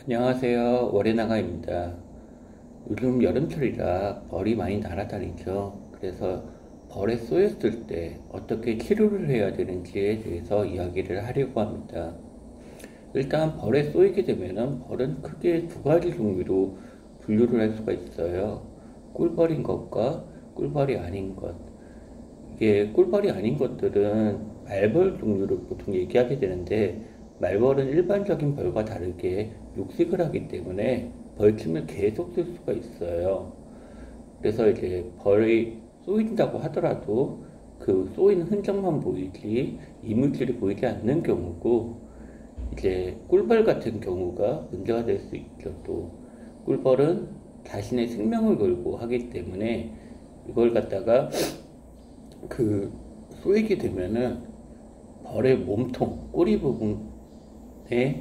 안녕하세요. 월요나가입니다. 요즘 여름철이라 벌이 많이 날아다니죠. 그래서 벌에 쏘였을 때 어떻게 치료를 해야 되는지에 대해서 이야기를 하려고 합니다. 일단 벌에 쏘이게 되면은 벌은 크게 두 가지 종류로 분류를 할 수가 있어요. 꿀벌인 것과 꿀벌이 아닌 것. 이게 꿀벌이 아닌 것들은 말벌 종류를 보통 얘기하게 되는데, 말벌은 일반적인 벌과 다르게 육식을 하기 때문에 벌침을 계속 쓸 수가 있어요. 그래서 이제 벌이 쏘인다고 하더라도 그 쏘인 흔적만 보이지 이물질이 보이지 않는 경우고, 이제 꿀벌 같은 경우가 문제가 될 수 있죠. 또 꿀벌은 자신의 생명을 걸고 하기 때문에 이걸 갖다가 그 쏘이게 되면은 벌의 몸통, 꼬리 부분에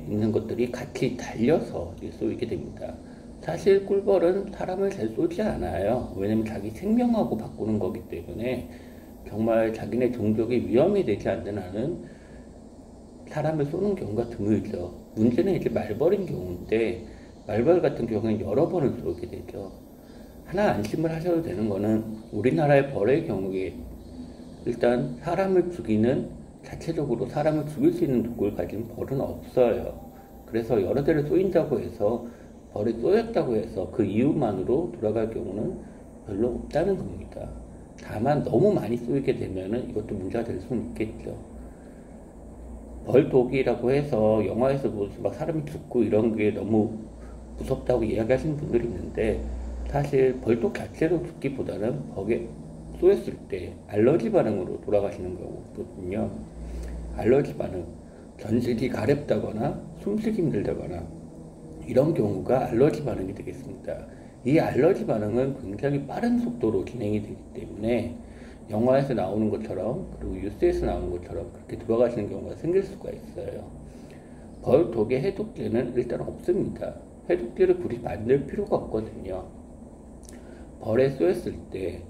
있는 것들이 같이 달려서 쏘이게 됩니다. 사실 꿀벌은 사람을 잘 쏘지 않아요. 왜냐면 자기 생명하고 바꾸는 거기 때문에 정말 자기네 종족이 위험이 되지 않는 한은 사람을 쏘는 경우가 드물죠. 문제는 이제 말벌인 경우인데, 말벌 같은 경우는 여러 번을 쏘게 되죠. 하나 안심을 하셔도 되는 거는, 우리나라의 벌의 경우에 일단 사람을 죽이는, 자체적으로 사람을 죽일 수 있는 독을 가진 벌은 없어요. 그래서 여러 대를 쏘인다고 해서, 벌이 쏘였다고 해서 그 이유만으로 돌아갈 경우는 별로 없다는 겁니다. 다만 너무 많이 쏘이게 되면은 이것도 문제가 될 수는 있겠죠. 벌독이라고 해서 영화에서 막 사람이 죽고 이런 게 너무 무섭다고 이야기하시는 분들이 있는데, 사실 벌독 자체로 죽기보다는 벌에 쏘였을 때 알러지 반응으로 돌아가시는 거거든요. 알러지 반응, 전신이 가렵다거나 숨쉬기 힘들다거나 이런 경우가 알러지 반응이 되겠습니다. 이 알러지 반응은 굉장히 빠른 속도로 진행이 되기 때문에 영화에서 나오는 것처럼, 그리고 뉴스에서 나오는 것처럼 그렇게 돌아가시는 경우가 생길 수가 있어요. 벌 독의 해독제는 일단 없습니다. 해독제를 굳이 만들 필요가 없거든요. 벌에 쏘였을 때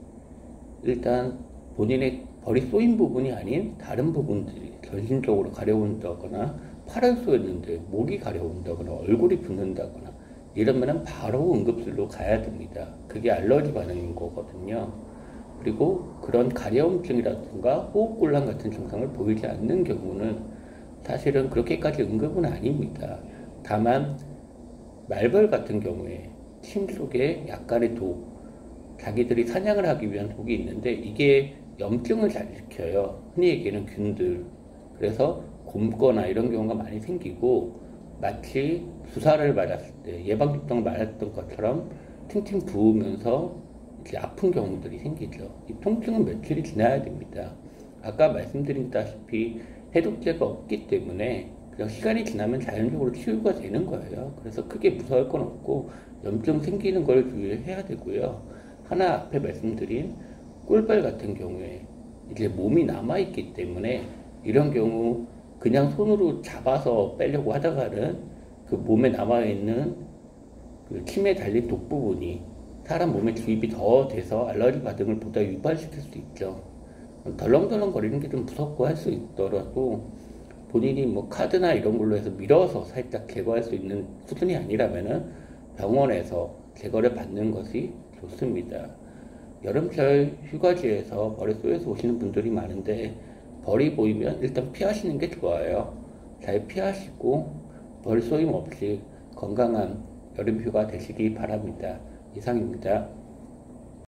일단 본인의 벌이 쏘인 부분이 아닌 다른 부분들이 전신적으로 가려운다거나, 팔을 쏘였는데 목이 가려운다거나 얼굴이 붓는다거나 이러면은 바로 응급실로 가야 됩니다. 그게 알러지 반응인 거거든요. 그리고 그런 가려움증이라든가 호흡곤란 같은 증상을 보이지 않는 경우는 사실은 그렇게까지 응급은 아닙니다. 다만 말벌 같은 경우에 침 속에 약간의 독, 자기들이 사냥을 하기 위한 독이 있는데, 이게 염증을 잘 일으켜요. 흔히 얘기하는 균들. 그래서 곰거나 이런 경우가 많이 생기고, 마치 주사를 맞았을 때, 예방접종을 맞았던 것처럼 팅팅 부으면서 이제 아픈 경우들이 생기죠. 이 통증은 며칠이 지나야 됩니다. 아까 말씀드렸다시피 해독제가 없기 때문에 그냥 시간이 지나면 자연적으로 치유가 되는 거예요. 그래서 크게 무서울 건 없고, 염증 생기는 걸 주의해야 되고요. 하나 앞에 말씀드린 꿀벌 같은 경우에 이제 몸이 남아있기 때문에, 이런 경우 그냥 손으로 잡아서 빼려고 하다가는 그 몸에 남아있는 그 침에 달린 독 부분이 사람 몸에 주입이 더 돼서 알러지 반응을 보다 유발시킬 수 있죠. 덜렁덜렁 거리는 게 좀 무섭고 할 수 있더라도, 본인이 뭐 카드나 이런 걸로 해서 밀어서 살짝 제거할 수 있는 수준이 아니라면은 병원에서 제거를 받는 것이 좋습니다. 여름철 휴가지에서 벌에 쏘여서 오시는 분들이 많은데, 벌이 보이면 일단 피하시는 게 좋아요. 잘 피하시고 벌 쏘임 없이 건강한 여름 휴가 되시기 바랍니다. 이상입니다.